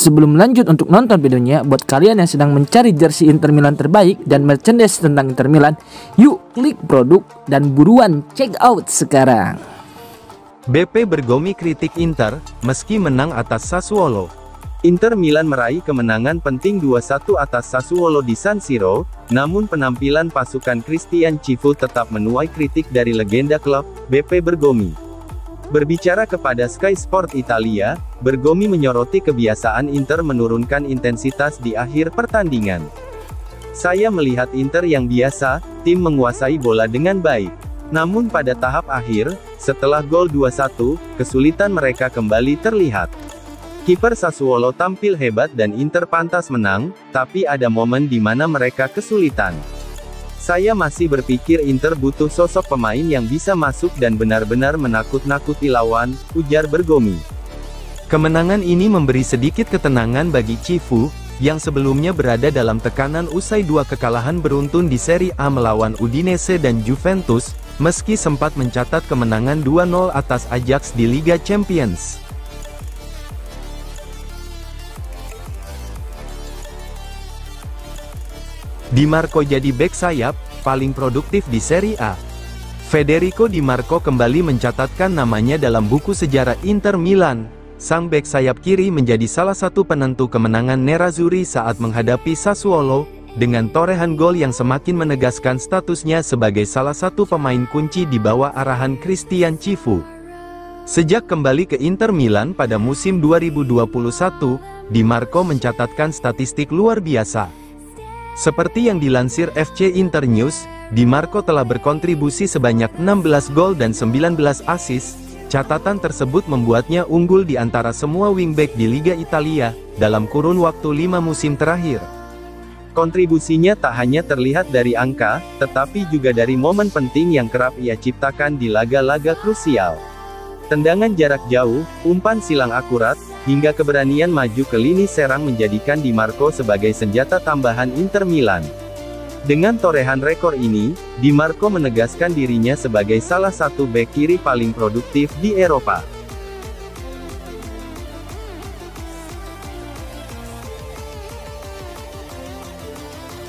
Sebelum lanjut untuk nonton videonya, buat kalian yang sedang mencari jersey Inter Milan terbaik dan merchandise tentang Inter Milan, yuk klik produk dan buruan check out sekarang. BP Bergomi kritik Inter, meski menang atas Sassuolo. Inter Milan meraih kemenangan penting 2-1 atas Sassuolo di San Siro, namun penampilan pasukan Christian Cifu tetap menuai kritik dari legenda klub, BP Bergomi. Berbicara kepada Sky Sport Italia, Bergomi menyoroti kebiasaan Inter menurunkan intensitas di akhir pertandingan. Saya melihat Inter yang biasa, tim menguasai bola dengan baik. Namun pada tahap akhir, setelah gol 2-1, kesulitan mereka kembali terlihat. Kiper Sassuolo tampil hebat dan Inter pantas menang, tapi ada momen di mana mereka kesulitan. Saya masih berpikir Inter butuh sosok pemain yang bisa masuk dan benar-benar menakut-nakuti lawan, ujar Bergomi. Kemenangan ini memberi sedikit ketenangan bagi Cifu, yang sebelumnya berada dalam tekanan usai dua kekalahan beruntun di Serie A melawan Udinese dan Juventus, meski sempat mencatat kemenangan 2-0 atas Ajax di Liga Champions. Di Marco jadi bek sayap, paling produktif di Serie A. Federico Di Marco kembali mencatatkan namanya dalam buku sejarah Inter Milan. Sang bek sayap kiri menjadi salah satu penentu kemenangan Nerazzurri saat menghadapi Sassuolo, dengan torehan gol yang semakin menegaskan statusnya sebagai salah satu pemain kunci di bawah arahan Christian Cifu. Sejak kembali ke Inter Milan pada musim 2021, Di Marco mencatatkan statistik luar biasa. Seperti yang dilansir FC Internews, Di Marco telah berkontribusi sebanyak 16 gol dan 19 assist. Catatan tersebut membuatnya unggul di antara semua wingback di Liga Italia, dalam kurun waktu 5 musim terakhir. Kontribusinya tak hanya terlihat dari angka, tetapi juga dari momen penting yang kerap ia ciptakan di laga-laga krusial. Tendangan jarak jauh, umpan silang akurat, hingga keberanian maju ke lini serang menjadikan Di Marco sebagai senjata tambahan Inter Milan. Dengan torehan rekor ini, Di Marco menegaskan dirinya sebagai salah satu bek kiri paling produktif di Eropa.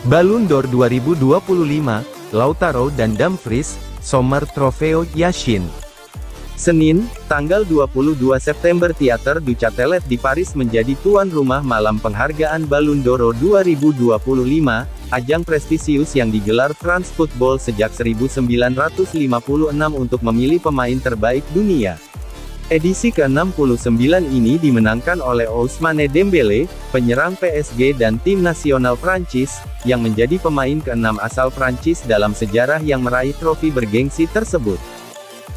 Ballon d'Or 2025, Lautaro dan Dumfries, Sommer Trofeo Yashin. Senin, tanggal 22 September Theatre du Châtelet di Paris menjadi tuan rumah malam penghargaan Ballon d'Or 2025, ajang prestisius yang digelar France Football sejak 1956 untuk memilih pemain terbaik dunia. Edisi ke-69 ini dimenangkan oleh Ousmane Dembélé, penyerang PSG dan tim nasional Prancis, yang menjadi pemain ke-6 asal Prancis dalam sejarah yang meraih trofi bergengsi tersebut.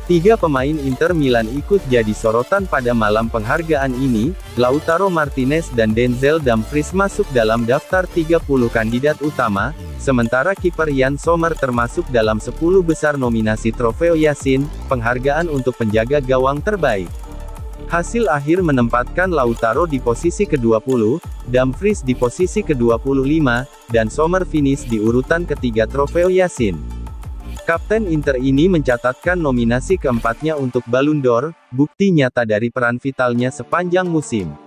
3 pemain Inter Milan ikut jadi sorotan pada malam penghargaan ini. Lautaro Martinez dan Denzel Dumfries masuk dalam daftar 30 kandidat utama, sementara kiper Yann Sommer termasuk dalam 10 besar nominasi Trofeo Yashin, penghargaan untuk penjaga gawang terbaik. Hasil akhir menempatkan Lautaro di posisi ke-20, Dumfries di posisi ke-25, dan Sommer finish di urutan ketiga Trofeo Yashin. Kapten Inter ini mencatatkan nominasi keempatnya untuk Ballon d'Or, bukti nyata dari peran vitalnya sepanjang musim.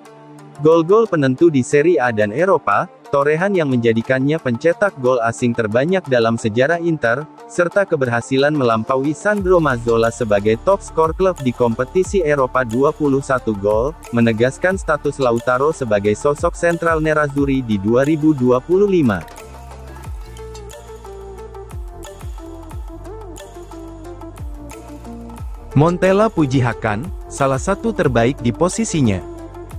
Gol-gol penentu di Serie A dan Eropa, torehan yang menjadikannya pencetak gol asing terbanyak dalam sejarah Inter, serta keberhasilan melampaui Sandro Mazzola sebagai top skor klub di kompetisi Eropa 21 gol, menegaskan status Lautaro sebagai sosok sentral Nerazzurri di 2025. Montella puji Hakan, salah satu terbaik di posisinya.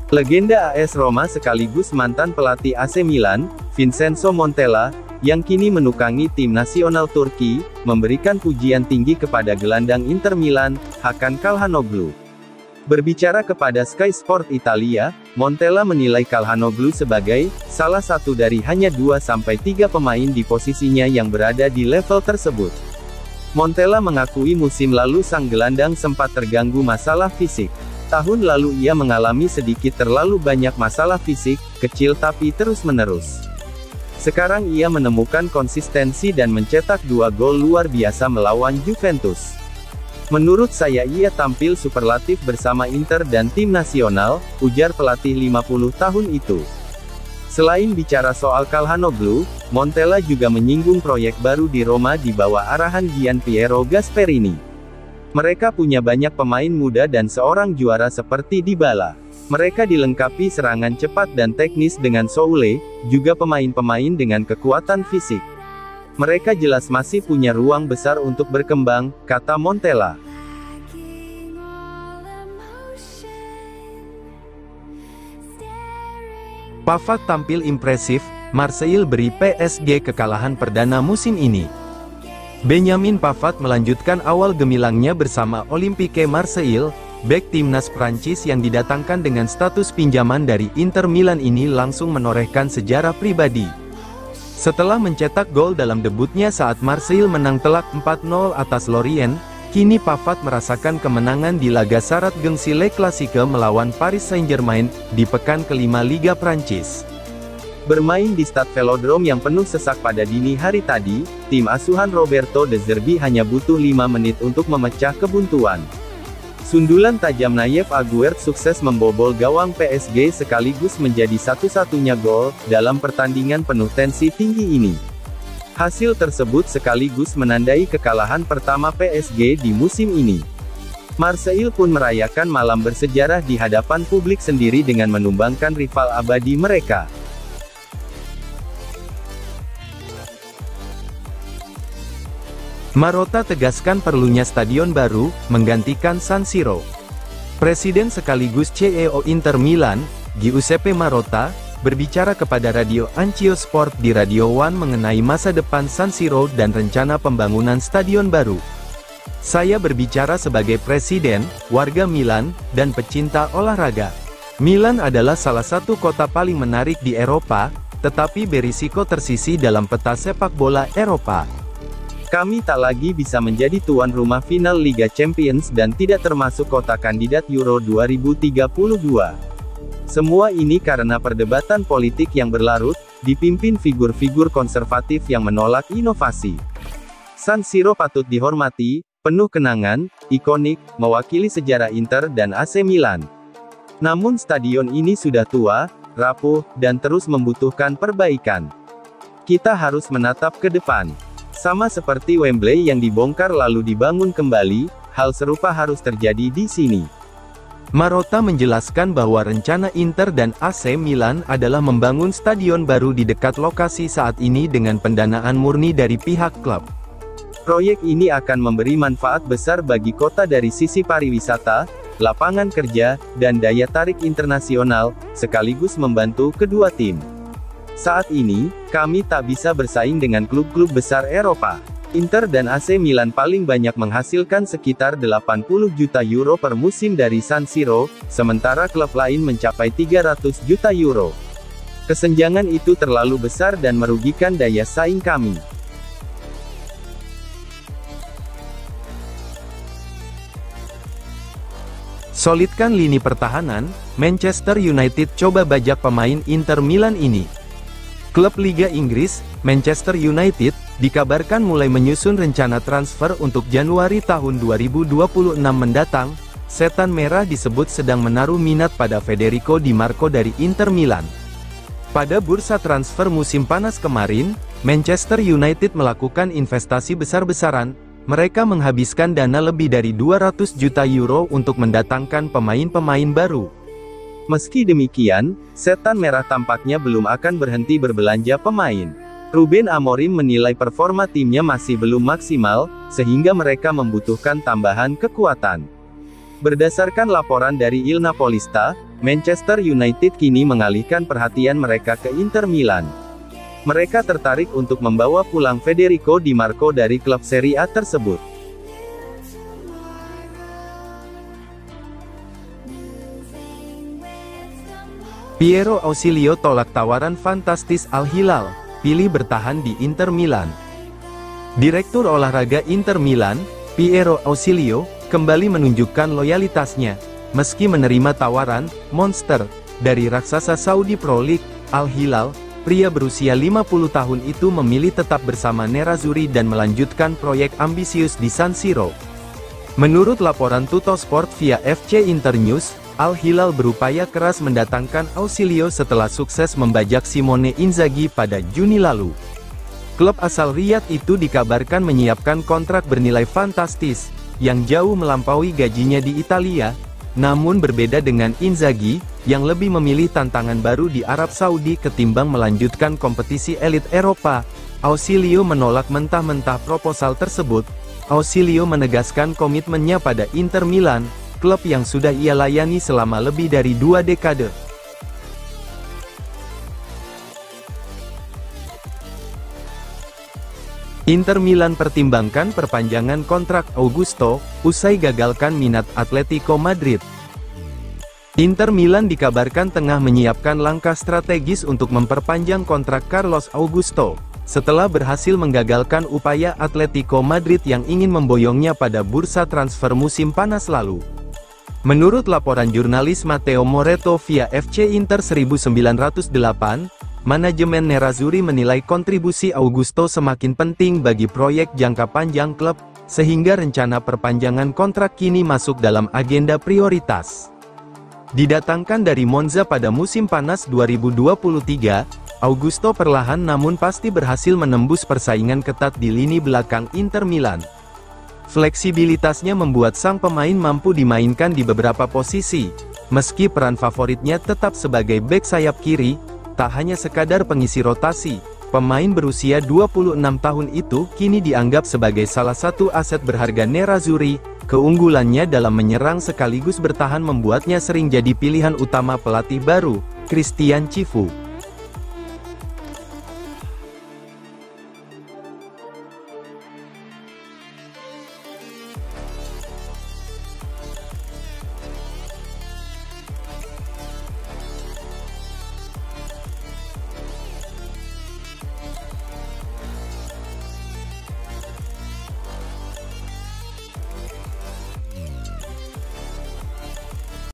Legenda AS Roma sekaligus mantan pelatih AC Milan, Vincenzo Montella, yang kini menukangi tim nasional Turki, memberikan pujian tinggi kepada gelandang Inter Milan, Hakan Calhanoglu. Berbicara kepada Sky Sport Italia, Montella menilai Calhanoglu sebagai salah satu dari hanya 2-3 pemain di posisinya yang berada di level tersebut. Montella mengakui musim lalu sang gelandang sempat terganggu masalah fisik. Tahun lalu ia mengalami sedikit terlalu banyak masalah fisik, kecil tapi terus-menerus. Sekarang ia menemukan konsistensi dan mencetak 2 gol luar biasa melawan Juventus. Menurut saya ia tampil superlatif bersama Inter dan tim nasional, ujar pelatih 50 tahun itu. Selain bicara soal Calhanoglu, Montella juga menyinggung proyek baru di Roma di bawah arahan Gianpiero Gasperini. Mereka punya banyak pemain muda dan seorang juara seperti Dybala. Mereka dilengkapi serangan cepat dan teknis dengan Soule, juga pemain-pemain dengan kekuatan fisik. Mereka jelas masih punya ruang besar untuk berkembang, kata Montella. Pavard tampil impresif, Marseille beri PSG kekalahan perdana musim ini. Benjamin Pavard melanjutkan awal gemilangnya bersama Olympique Marseille. Bek timnas Prancis yang didatangkan dengan status pinjaman dari Inter Milan ini langsung menorehkan sejarah pribadi. Setelah mencetak gol dalam debutnya saat Marseille menang telak 4-0 atas Lorient, kini Pavard merasakan kemenangan di laga syarat gengsi Le Classique melawan Paris Saint-Germain, di pekan kelima Liga Prancis. Bermain di Stade Velodrome yang penuh sesak pada dini hari tadi, tim asuhan Roberto De Zerbi hanya butuh 5 menit untuk memecah kebuntuan. Sundulan tajam Nayef Aguerd sukses membobol gawang PSG sekaligus menjadi satu-satunya gol dalam pertandingan penuh tensi tinggi ini. Hasil tersebut sekaligus menandai kekalahan pertama PSG di musim ini. Marseille pun merayakan malam bersejarah di hadapan publik sendiri dengan menumbangkan rival abadi mereka. Marotta tegaskan perlunya stadion baru, menggantikan San Siro. Presiden sekaligus CEO Inter Milan, Giuseppe Marotta, berbicara kepada Radio Anch'io Sport di Radio One mengenai masa depan San Siro dan rencana pembangunan stadion baru. Saya berbicara sebagai presiden, warga Milan, dan pecinta olahraga. Milan adalah salah satu kota paling menarik di Eropa, tetapi berisiko tersisih dalam peta sepak bola Eropa. Kami tak lagi bisa menjadi tuan rumah final Liga Champions dan tidak termasuk kota kandidat Euro 2032. Semua ini karena perdebatan politik yang berlarut, dipimpin figur-figur konservatif yang menolak inovasi. San Siro patut dihormati, penuh kenangan, ikonik, mewakili sejarah Inter dan AC Milan. Namun stadion ini sudah tua, rapuh, dan terus membutuhkan perbaikan. Kita harus menatap ke depan. Sama seperti Wembley yang dibongkar lalu dibangun kembali, hal serupa harus terjadi di sini. Marotta menjelaskan bahwa rencana Inter dan AC Milan adalah membangun stadion baru di dekat lokasi saat ini dengan pendanaan murni dari pihak klub. Proyek ini akan memberi manfaat besar bagi kota dari sisi pariwisata, lapangan kerja, dan daya tarik internasional, sekaligus membantu kedua tim. Saat ini, kami tak bisa bersaing dengan klub-klub besar Eropa. Inter dan AC Milan paling banyak menghasilkan sekitar 80 juta euro per musim dari San Siro, sementara klub lain mencapai 300 juta euro. Kesenjangan itu terlalu besar dan merugikan daya saing kami. Solidkan lini pertahanan, Manchester United coba bajak pemain Inter Milan ini. Klub Liga Inggris, Manchester United, dikabarkan mulai menyusun rencana transfer untuk Januari tahun 2026 mendatang. Setan Merah disebut sedang menaruh minat pada Federico Di Marco dari Inter Milan. Pada bursa transfer musim panas kemarin, Manchester United melakukan investasi besar-besaran. Mereka menghabiskan dana lebih dari 200 juta euro untuk mendatangkan pemain-pemain baru. Meski demikian, Setan Merah tampaknya belum akan berhenti berbelanja pemain. Ruben Amorim menilai performa timnya masih belum maksimal, sehingga mereka membutuhkan tambahan kekuatan. Berdasarkan laporan dari Il Napolista, Manchester United kini mengalihkan perhatian mereka ke Inter Milan. Mereka tertarik untuk membawa pulang Federico Di Marco dari klub Serie A tersebut. Piero Ausilio tolak tawaran fantastis Al Hilal, pilih bertahan di Inter Milan. Direktur olahraga Inter Milan, Piero Ausilio, kembali menunjukkan loyalitasnya, meski menerima tawaran monster dari raksasa Saudi Pro League, Al Hilal. Pria berusia 50 tahun itu memilih tetap bersama Nerazzurri dan melanjutkan proyek ambisius di San Siro. Menurut laporan Tuttosport via FC Internews, Al Hilal berupaya keras mendatangkan Ausilio setelah sukses membajak Simone Inzaghi pada Juni lalu. Klub asal Riyadh itu dikabarkan menyiapkan kontrak bernilai fantastis, yang jauh melampaui gajinya di Italia, namun berbeda dengan Inzaghi, yang lebih memilih tantangan baru di Arab Saudi ketimbang melanjutkan kompetisi elit Eropa. Ausilio menolak mentah-mentah proposal tersebut. Ausilio menegaskan komitmennya pada Inter Milan, klub yang sudah ia layani selama lebih dari 2 dekade. Inter Milan pertimbangkan perpanjangan kontrak Augusto, usai gagalkan minat Atletico Madrid. Inter Milan dikabarkan tengah menyiapkan langkah strategis untuk memperpanjang kontrak Carlos Augusto, setelah berhasil menggagalkan upaya Atletico Madrid yang ingin memboyongnya pada bursa transfer musim panas lalu. Menurut laporan jurnalis Matteo Moretto via FC Inter 1908, manajemen Nerazzurri menilai kontribusi Augusto semakin penting bagi proyek jangka panjang klub, sehingga rencana perpanjangan kontrak kini masuk dalam agenda prioritas. Didatangkan dari Monza pada musim panas 2023, Augusto perlahan namun pasti berhasil menembus persaingan ketat di lini belakang Inter Milan. Fleksibilitasnya membuat sang pemain mampu dimainkan di beberapa posisi, meski peran favoritnya tetap sebagai bek sayap kiri, tak hanya sekadar pengisi rotasi. Pemain berusia 26 tahun itu kini dianggap sebagai salah satu aset berharga Nerazzurri. Keunggulannya dalam menyerang sekaligus bertahan membuatnya sering jadi pilihan utama pelatih baru, Christian Cifu.